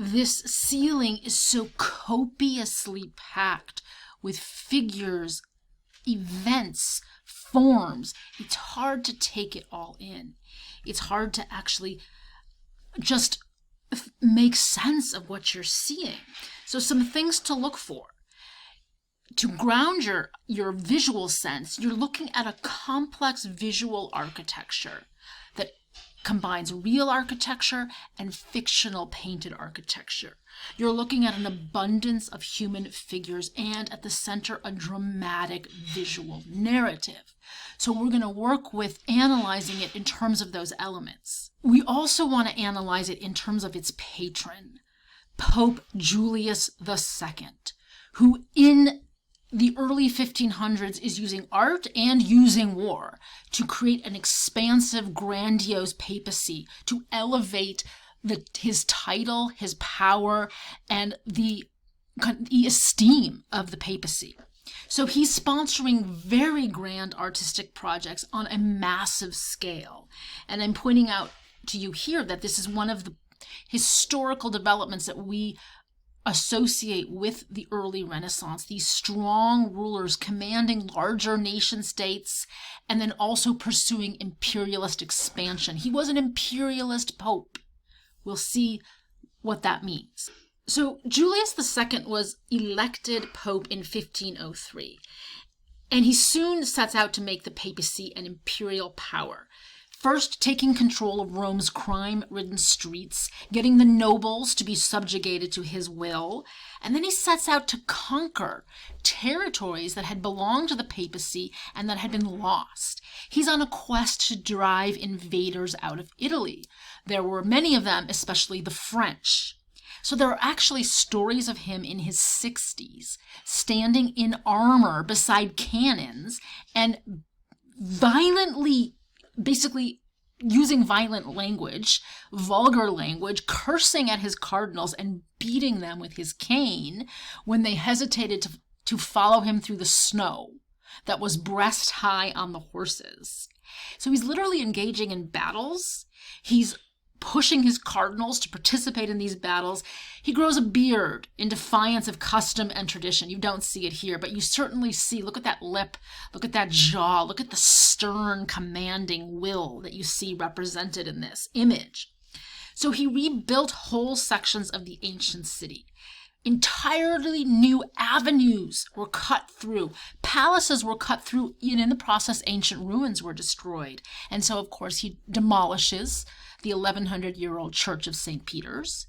This ceiling is so copiously packed with figures, events, forms. It's hard to take it all in. It's hard to actually just make sense of what you're seeing. So some things to look for. To ground your visual sense, you're looking at a complex visual architecture that combines real architecture and fictional painted architecture. You're looking at an abundance of human figures and at the center a dramatic visual narrative. So we're going to work with analyzing it in terms of those elements. We also want to analyze it in terms of its patron, Pope Julius II, who in the early 1500s is using art and using war to create an expansive, grandiose papacy, to elevate his title, his power, and the esteem of the papacy. So he's sponsoring very grand artistic projects on a massive scale. And I'm pointing out to you here that this is one of the historical developments that we associate with the early Renaissance, these strong rulers commanding larger nation states and then also pursuing imperialist expansion. He was an imperialist pope. We'll see what that means. So Julius II was elected pope in 1503, and he soon sets out to make the papacy an imperial power. First, taking control of Rome's crime-ridden streets, getting the nobles to be subjugated to his will, and then he sets out to conquer territories that had belonged to the papacy and that had been lost. He's on a quest to drive invaders out of Italy. There were many of them, especially the French. So there are actually stories of him in his 60s, standing in armor beside cannons and violently, basically using violent language, vulgar language, cursing at his cardinals and beating them with his cane when they hesitated to follow him through the snow that was breast high on the horses. So he's literally engaging in battles. He's pushing his cardinals to participate in these battles. He grows a beard in defiance of custom and tradition. You don't see it here, but you certainly see, look at that lip, look at that jaw, look at the stern, commanding will that you see represented in this image. So he rebuilt whole sections of the ancient city. Entirely new avenues were cut through. Palaces were cut through, and in the process, ancient ruins were destroyed. And so, of course, he demolishes the 1100-year-old Church of St. Peter's,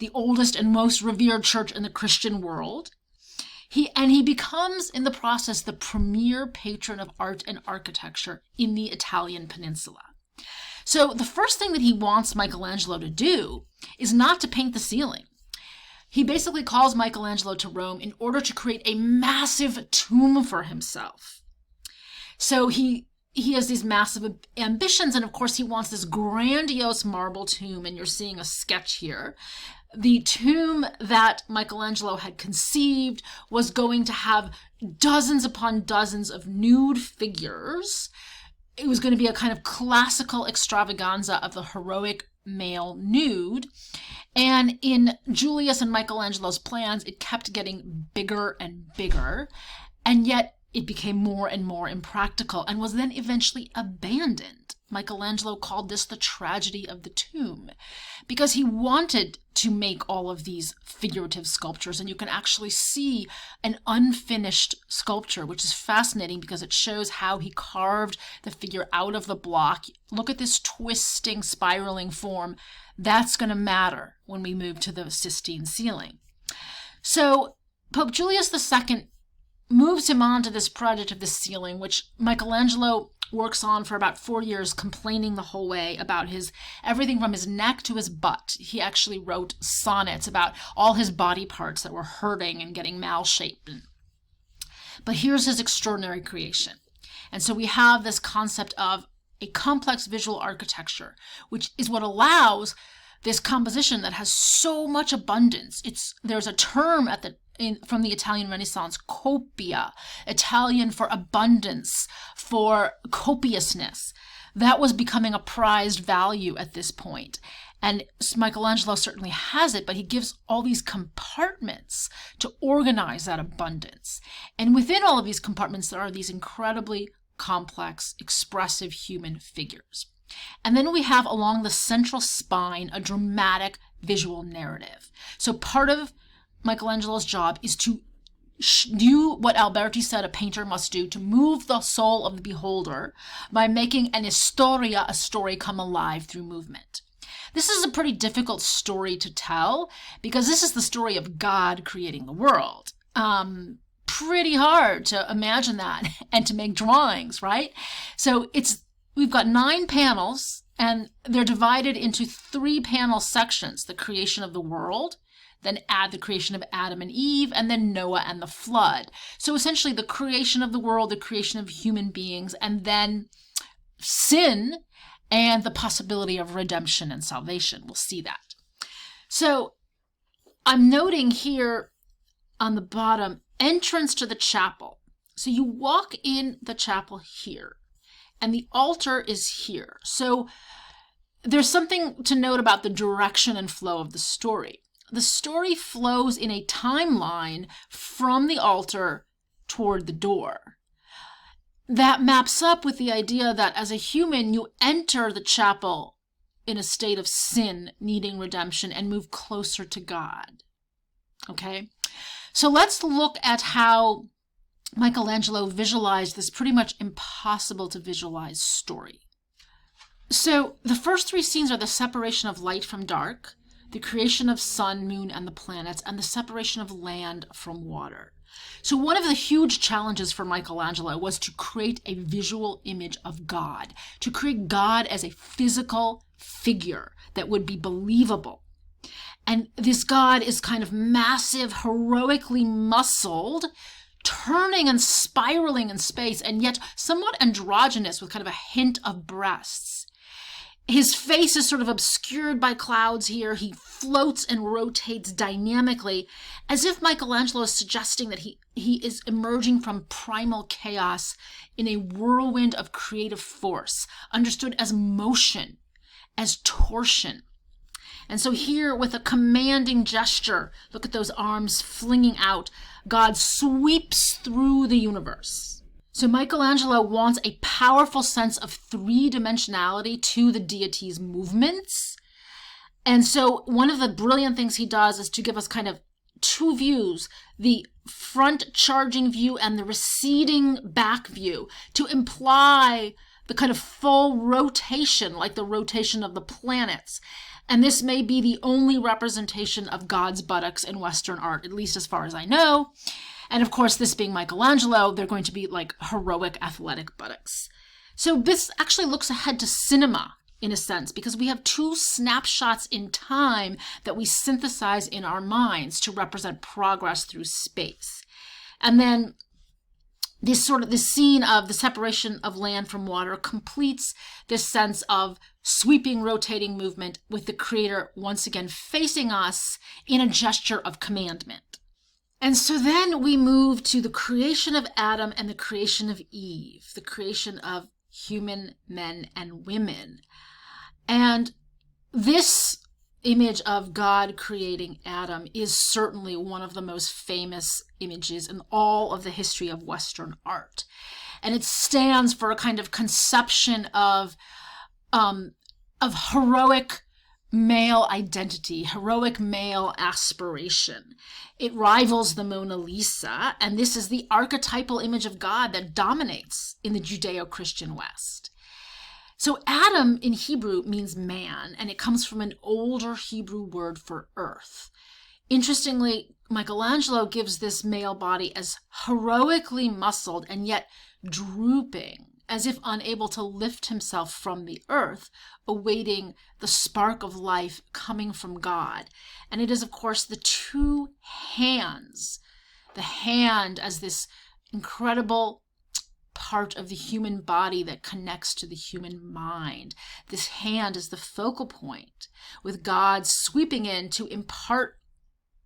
the oldest and most revered church in the Christian world. He becomes, in the process, the premier patron of art and architecture in the Italian peninsula. So the first thing that he wants Michelangelo to do is not to paint the ceiling. He basically calls Michelangelo to Rome in order to create a massive tomb for himself. So he has these massive ambitions, and of course he wants this grandiose marble tomb, and you're seeing a sketch here. The tomb that Michelangelo had conceived was going to have dozens upon dozens of nude figures. It was going to be a kind of classical extravaganza of the heroic male nude. And in Julius and Michelangelo's plans, it kept getting bigger and bigger, and yet it became more and more impractical and was then eventually abandoned. Michelangelo called this the tragedy of the tomb because he wanted to make all of these figurative sculptures, and you can actually see an unfinished sculpture, which is fascinating because it shows how he carved the figure out of the block. Look at this twisting, spiraling form. That's going to matter when we move to the Sistine ceiling. So Pope Julius II moves him on to this project of the ceiling, which Michelangelo works on for about 4 years, complaining the whole way about everything from his neck to his butt. He actually wrote sonnets about all his body parts that were hurting and getting malshapen. But here's his extraordinary creation. And so we have this concept of a complex visual architecture, which is what allows this composition that has so much abundance. There's a term from the Italian Renaissance, copia, Italian for abundance, for copiousness. That was becoming a prized value at this point. And Michelangelo certainly has it, but he gives all these compartments to organize that abundance. And within all of these compartments, there are these incredibly complex, expressive human figures. And then we have along the central spine a dramatic visual narrative. So part of Michelangelo's job is to do what Alberti said a painter must do, to move the soul of the beholder by making an historia, a story, come alive through movement. This is a pretty difficult story to tell because this is the story of God creating the world. Pretty hard to imagine that and to make drawings, right? So we've got 9 panels and they're divided into 3 panel sections: the creation of the world, then add the creation of Adam and Eve, and then Noah and the flood. So essentially the creation of the world, the creation of human beings, and then sin and the possibility of redemption and salvation. We'll see that. So I'm noting here on the bottom, entrance to the chapel. So you walk in the chapel here, and the altar is here. So there's something to note about the direction and flow of the story. The story flows in a timeline from the altar toward the door. That maps up with the idea that as a human, you enter the chapel in a state of sin, needing redemption, and move closer to God. Okay? So let's look at how Michelangelo visualized this pretty much impossible to visualize story. So the first 3 scenes are the separation of light from dark, the creation of sun, moon, and the planets, and the separation of land from water. So one of the huge challenges for Michelangelo was to create a visual image of God, to create God as a physical figure that would be believable. And this God is kind of massive, heroically muscled, turning and spiraling in space, and yet somewhat androgynous with kind of a hint of breasts. His face is sort of obscured by clouds here. He floats and rotates dynamically, as if Michelangelo is suggesting that he is emerging from primal chaos in a whirlwind of creative force, understood as motion, as torsion. And so here, with a commanding gesture, look at those arms flinging out, God sweeps through the universe. So Michelangelo wants a powerful sense of 3-dimensionality to the deity's movements. And so one of the brilliant things he does is to give us kind of 2 views, the front charging view and the receding back view, to imply the kind of full rotation, like the rotation of the planets. And this may be the only representation of God's buttocks in Western art, at least as far as I know. And of course, this being Michelangelo, they're going to be like heroic athletic buttocks. So this actually looks ahead to cinema in a sense, because we have 2 snapshots in time that we synthesize in our minds to represent progress through space. And then this scene of the separation of land from water completes this sense of sweeping, rotating movement with the creator once again facing us in a gesture of commandment. And so then we move to the creation of Adam and the creation of Eve, the creation of human men and women. And this image of God creating Adam is certainly one of the most famous images in all of the history of Western art. And it stands for a kind of conception of heroic male identity, heroic male aspiration. It rivals the Mona Lisa, and this is the archetypal image of God that dominates in the Judeo-Christian West. So Adam in Hebrew means man, and it comes from an older Hebrew word for earth. Interestingly, Michelangelo gives this male body as heroically muscled and yet drooping, as if unable to lift himself from the earth, awaiting the spark of life coming from God. And it is, of course, the 2 hands, the hand as this incredible part of the human body that connects to the human mind. This hand is the focal point, with God sweeping in to impart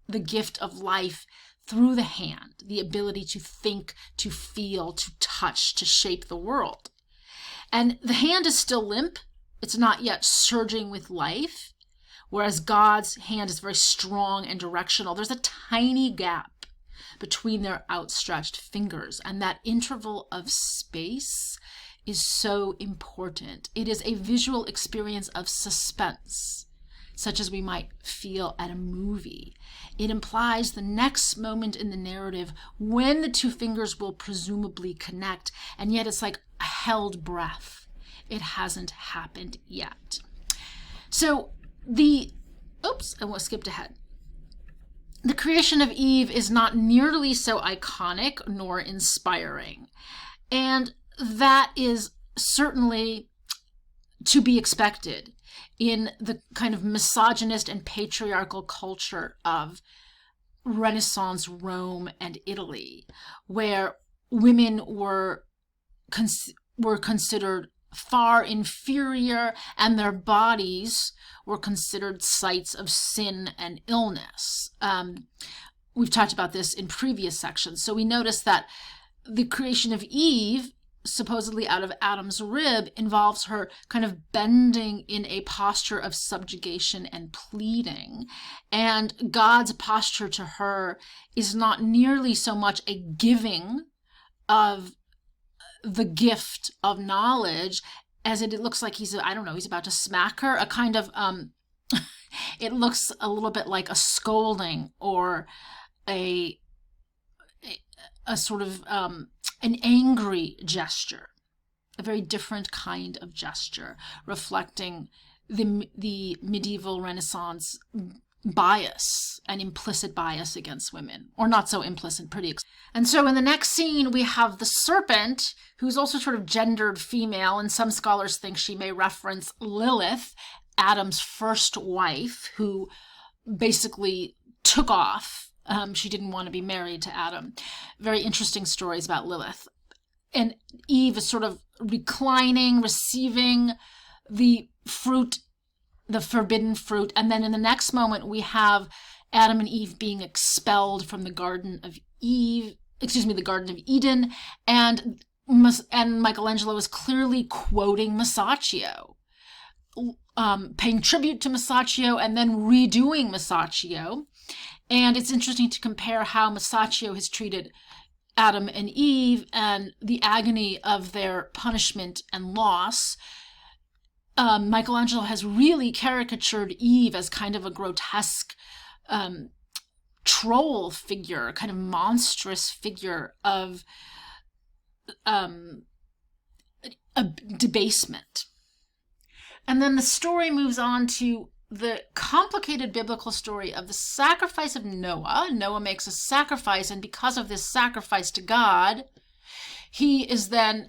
the gift of life through the hand, the ability to think, to feel, to touch, to shape the world. And the hand is still limp. It's not yet surging with life, whereas God's hand is very strong and directional. There's a tiny gap between their outstretched fingers, and that interval of space is so important. It is a visual experience of suspense, such as we might feel at a movie. It implies the next moment in the narrative when the two fingers will presumably connect, and yet it's like a held breath. It hasn't happened yet. So I skipped ahead. The creation of Eve is not nearly so iconic nor inspiring, and that is certainly to be expected in the kind of misogynist and patriarchal culture of Renaissance Rome and Italy, where women were considered far inferior, and their bodies were considered sites of sin and illness. We've talked about this in previous sections. So we notice that the creation of Eve, supposedly out of Adam's rib, involves her kind of bending in a posture of subjugation and pleading. And God's posture to her is not nearly so much a giving of the gift of knowledge as it looks like he's about to smack her, a kind of, it looks a little bit like a scolding or a sort of an angry gesture, a very different kind of gesture, reflecting the medieval Renaissance bias, an implicit bias against women, or not so implicit, and so in the next scene we have the serpent, who's also sort of gendered female, and some scholars think she may reference Lilith, Adam's first wife, who basically took off. She didn't want to be married to Adam. Very interesting stories about Lilith. And Eve is sort of reclining, receiving the fruit, the forbidden fruit. And then in the next moment, we have Adam and Eve being expelled from the Garden of Eden. And Michelangelo is clearly quoting Masaccio, paying tribute to Masaccio and then redoing Masaccio. And it's interesting to compare how Masaccio has treated Adam and Eve and the agony of their punishment and loss. Michelangelo has really caricatured Eve as kind of a grotesque troll figure, kind of monstrous figure of a debasement. And then the story moves on to the complicated biblical story of the sacrifice of Noah. Noah makes a sacrifice, and because of this sacrifice to God, he is then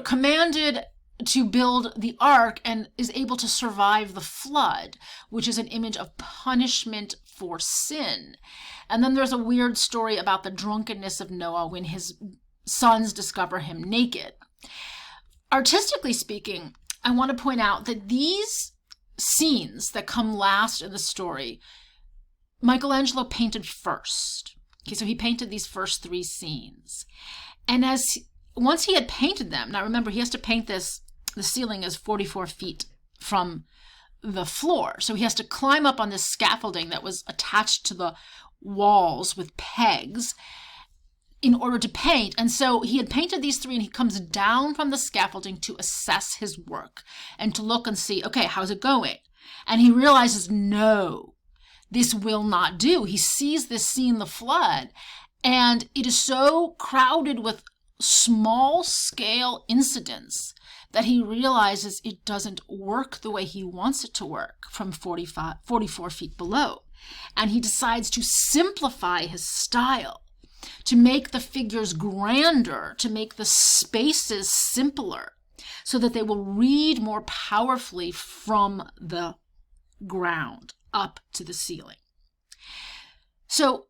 commanded to build the ark and is able to survive the flood, which is an image of punishment for sin. And then there's a weird story about the drunkenness of Noah when his sons discover him naked. Artistically speaking, I want to point out that these scenes that come last in the story, Michelangelo painted first. Okay, so he painted these first three scenes. And once he had painted them, now remember, he has to paint this, the ceiling is 44 feet from the floor. So he has to climb up on this scaffolding that was attached to the walls with pegs in order to paint. And so he had painted these three, and he comes down from the scaffolding to assess his work and to look and see, okay, how's it going? And he realizes, no, this will not do. He sees this scene, the flood, and it is so crowded with small scale incidents that he realizes it doesn't work the way he wants it to work from 44 feet below. And he decides to simplify his style, to make the figures grander, to make the spaces simpler, so that they will read more powerfully from the ground up to the ceiling. So